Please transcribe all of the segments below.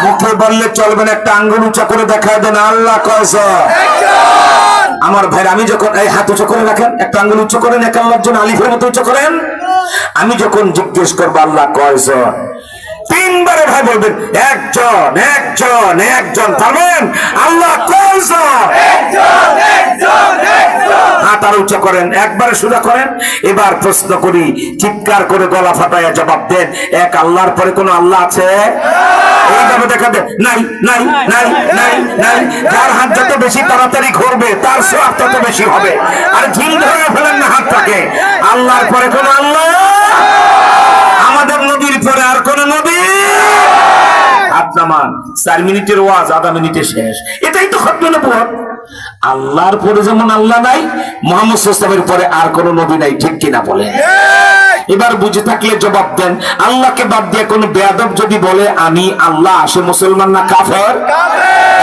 মুখে বললে চলবে না, একটা আঙ্গুল উঁচা করে দেখায় দেন আল্লাহ কয়জন। আমার ভাই, আমি যখন এই হাত উঁচু করে রাখেন, একটা আঙ্গুল উঁচু করেন, এক আল্লাহর জন্য আলিফের মতো উঁচু করেন। আমি যখন জিজ্ঞেস করবো আল্লাহ কয়জন, তিনবারে ভাই বলবেন একজন একজন একজন। পারবেন? আল্লাহ কয়জন? হাত আর উঁচু করেন, একবারে সোজা করেন। এবার প্রশ্ন করি, চিৎকার করে গলা ফাটাইয়া জবাব দেন, এক আল্লাহর পরে কোন আল্লাহ আছে? এইভাবে দেখা দেন, নাই নাই নাই নাই নাই। যার হাত যত বেশি তাড়াতাড়ি ঘুরবে তার সওয়াব তত বেশি হবে। আর ঢিল ধরে ফেলেন না হাতটাকে। আল্লাহর পরে কোন আল্লাহ? আমাদের নবীর পরে আর কোন নবী? আপনার 4 মিনিটের ওয়াজ আধা মিনিটে শেষ। এটাই তো খতমে নবুয়ত। আল্লাহর পরে যেমন আল্লাহ নাই, মুহাম্মদ সাল্লাল্লাহু আলাইহি ওয়াসাল্লামের পরে আর কোন নবী নাই। ঠিক কিনা বলেন? এবার বুঝে থাকলে জবাব দেন, আল্লাহকে বাদ দিয়ে কোন বেয়াদব যদি বলে আমি আল্লাহ, সে মুসলমান না কাফের?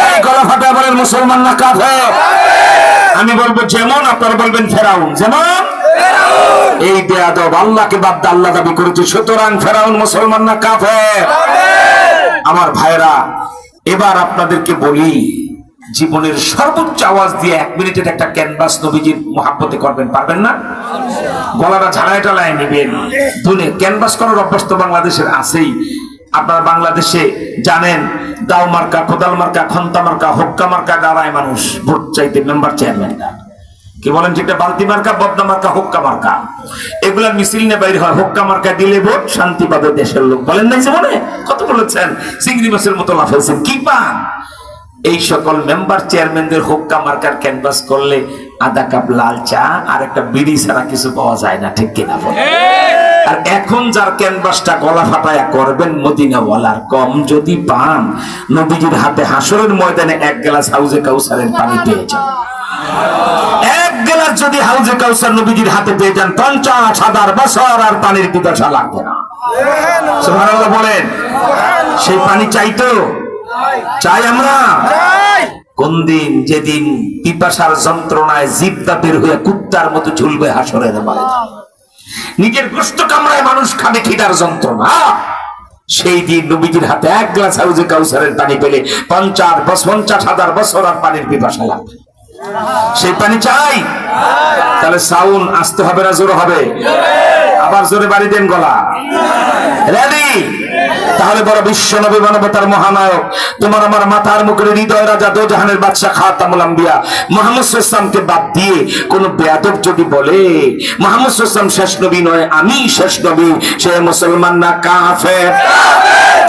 এই গলা ফাটায় বলেন মুসলমান না কাফের? আমি বলবো যেমন, আপনারা বলবেন ফেরাউন। যেমন এই বেয়াদব আল্লাহকে বাদ দিয়ে আল্লাহ দাবি করেছে, সুতরাং ফেরাউন মুসলমান না কাফের? আমার ভাইরা, এবার আপনাদেরকে বলি, জীবনের সর্বোচ্চ আওয়াজ দিয়ে 1 মিনিটের একটা ক্যানভাস নবীজির মহাব্বতে করবেন, পারবেন না? গলাটা ঝাড়ায় টালায় নেবেন। দুনে ক্যানভাস করার অভ্যাস তো বাংলাদেশের আছেই। আপনারা বাংলাদেশে জানেন, দাও মার্কা, কোদাল মার্কা, খন্তা মার্কা, হোক্কা মার্কা গাড়ায় মানুষ ভোট চাইতে মেম্বার চেয়ারম্যানরা। কি বলেন? যেটা বালতি মার্কা, বদনা মার্কা, হোক্কা মার্কা, এগুলা মিছিল নিয়ে বাইরে হয়। হোক্কা মার্কা দিলে ভোট, শান্তি পাবে দেশের লোক। বলেন নাই জীবনে? কত বলেছেন, চিংড়ি মাছের মতো লাফাইছেন, কি পান? এই সকল মেম্বার চেয়ারম্যানদের হোক্কা মার্কার ক্যানভাস করলে আধা কাপ লাল চা আর একটা বিড়ি ছাড়া কিছু পাওয়া যায় না। ঠিক কিনা বলেন? আর এখন যার ক্যানভাসটা গলা ফাটায়া করবেন মদিনা ওয়ালার, কম যদি পান, নবীজির হাতে হাসরের ময়দানে 1 গ্লাস হাউজে কাউসারের পানি পেয়ে যান। 1 গ্লাস যদি হাউজে কাউসার নবীজির হাতে পেয়ে যান, 50,000 বছর আর পানির পিপাসা লাগবে না। সুবহানাল্লাহ বলেন। সেই পানি চাইতো? চাই আমরা? কোন দিন? যেদিন পিপাসার যন্ত্রণায় জিহ্বা বের হয়ে কুত্তার মতো ঝুলবে হাসরের ময়দানে, নিজের গোশত কামড়ায় মানুষ খাবে খিদার যন্ত্রণা, সেই দিন নবীজির হাতে 1 গ্লাস হাউজে কাউসারের পানি পেলে 50,000 বছর আর পানির পিপাসা লাগবে। সেই পানি চাই? তাহলে সাউন্ড আসতে হবে না জোরে হবে? আবার জোরে বাড়ি দেন গলা। রেডি? তাহলে বড় বিশ্ব নবী, মানবতার মহানায়ক, তোমার আমার মাথার মুখের হৃদয় রাজা, দোজাহানের বাদশা, খাতামুল আম্বিয়া মুহাম্মদ সাল্লাল্লাহু আলাইহি ওয়াসাল্লামকে বাদ দিয়ে কোন বেয়াদব যদি বলে মুহাম্মদ সাল্লাল্লাহু আলাইহি ওয়াসাল্লাম শেষ নবী নয়, আমি শেষ নবী, সে মুসলমান না কাফের?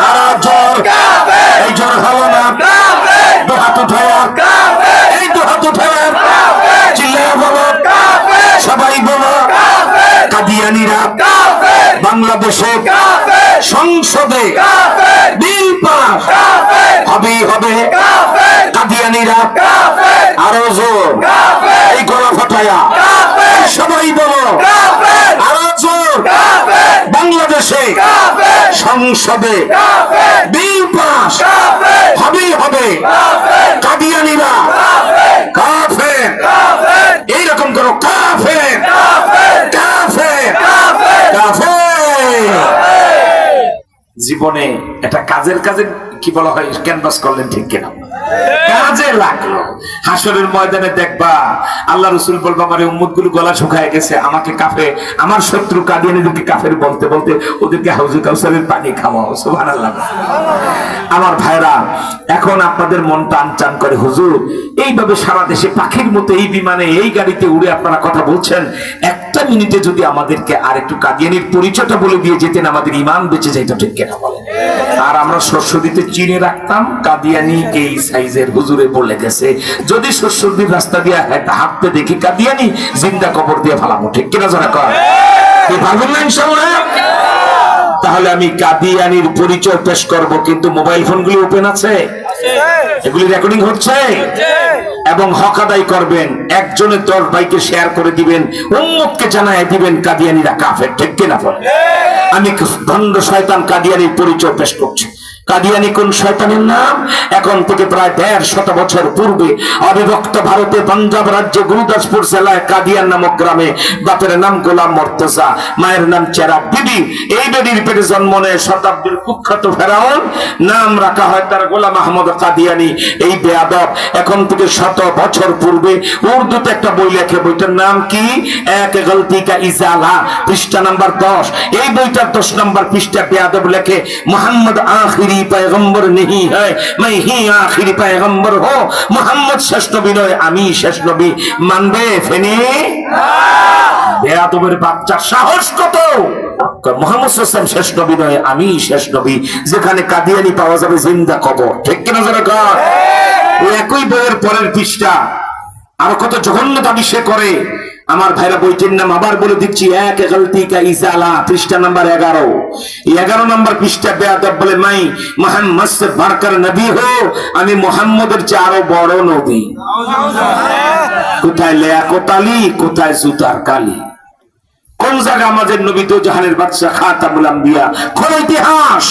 আর জোর কাফের। এই জোর হলো না কাফের? দু হাত উঠায়া কাফের। এই দু হাত উঠায়া কাফের। চিল্লায়া বলো কাফের। সবাই বলো কাফের। কাদিয়ানীরা কাফের। বাংলাদেশে কাফের। সংসদে কাফের। বিল পাস কাফের। হবেই হবে কাফের। কাদিয়ানীরা কাফের। আরো জোর কাফের। এই গলা ফাটায়া কাফের। সবাই বলো কাফের। আরো জোর কাফের। বাংলাদেশে কাফের। সংসদে কাফের। বিল পাস কাফের। হবেই হবে কাফের। কাদিয়ানীরা কাফের। কাফের। কাফের। এইরকম করো, কাফের কাফের কাফের কাফের। জীবনে এটা কাজের কি বলা হয়, ক্যানভাস করলেন, ঠিক কিনা? কাজে লাগলো। হাসরের ময়দানে দেখবা আল্লাহ রাসূল বলবা, আমার উম্মত গুলো গলা শুকায় গেছে, আমাকে কাফের, আমার শত্রু কাদিয়ানীদেরকে কাফের বলতে বলতে ওদেরকে হাউজে কাউসারের পানি খাওয়াও। সুবহানাল্লাহ। আমার ভাইরা, এখন আপনাদের মন টান টান করে, হুজুর এইভাবে সারা দেশে পাখির মতো এই বিমানে এই গাড়িতে উড়ে আপনারা কথা বলছেন, 1 মিনিটে যদি আমাদেরকে আর একটু কাদিয়ানীর পরিচয়টা বলে দিয়ে যেতেন, আমাদের ঈমান বেঁচে যাইত। ঠিক কিনা বলেন? আর আমরা শস্যদিতে চিনে রাখতাম, কাদিয়ানী এই সাইজের, হুজুরে বলে গেছে, যদি শস্যদির রাস্তা দিয়ে হাঁটতে দেখি কাদিয়ানী, জিন্দা কবর দিয়ে ফেলাবো। ঠিক কিনা জোরে কর? কি পারবেন না ইনশাআল্লাহ? তাহলে আমি কাদিয়ানীর পরিচয় পেশ করব, কিন্তু মোবাইল ফোনগুলি ওপেন আছে, এগুলি রেকর্ডিং হচ্ছে, এবং হক আদায় করবেন। একজনের 10 ভাইকে শেয়ার করে দিবেন, উম্মতকে জানায় দিবেন কাদিয়ানীরা কাফের। ঠিক কিনা বলেন? আমি ভণ্ড শয়তান কাদিয়ানীর পরিচয় পেশ করছি। কাদিয়ানি কোন শয়তানের নাম? এখন থেকে প্রায় 150 বছর পূর্বে অবিভক্ত ভারতে পাঞ্জাব রাজ্যে গুরুদাসপুর জেলায় কাদিয়ান নামক গ্রামে বাপের নাম গোলাম মর্তজা, মায়ের নাম চেরাগ বিবি। এই বেডির পেটে জন্ম নেয় শতাব্দীর কুখ্যাত ফেরাউন, নাম রাখা হয় তার গোলাম আহমদ কাদিয়ানি। এই বেয়াদব এখন থেকে 100 বছর পূর্বে উর্দুতে একটা বই লেখে, বইটার নাম কি? এক গলতি কা ইজালা, পৃষ্ঠা নাম্বার 10। এই বইটার 10 নম্বর পৃষ্ঠা বেয়াদব লেখে, মোহাম্মদ আখিরি पैगंबर नहीं है, मैं ही आखिरी पैगंबर हूं। मोहम्मद শেষ নবী নয়, আমি শেষ নবী। মানবে ফেনে? বেয়াদবের বাচ্চা সাহস কত! মোহাম্মদ সাল্লাল্লাহু শেষ নবী নয়, আমি শেষ নবী। যেখানে কাদিয়ানি পাওয়া যাবে জিন্দা কবর, ঠিক কিনা যারা কর? ওই একই বইয়ের পরের পৃষ্ঠা আরো কত জঘন্য দাবি সে করে। আমার ভাইরা বইটির নাম আবার বলে দিচ্ছি, এক গলতি কা ইজালা, পৃষ্ঠা নাম্বার 11। 11 নম্বর পৃষ্ঠা বেয়াদব বলে, মাই মোহাম্মদ সে বাড়কর নবী হো, আমি মোহাম্মদের চেয়ে আরো বড় নবী। কোথায় লিয়াকতালি, কোথায় জুতার কালি? কোন জায়গা আমাদের নবী তো জাহানের বাদশা খাতামুল আম্বিয়া? কোন ইতিহাস?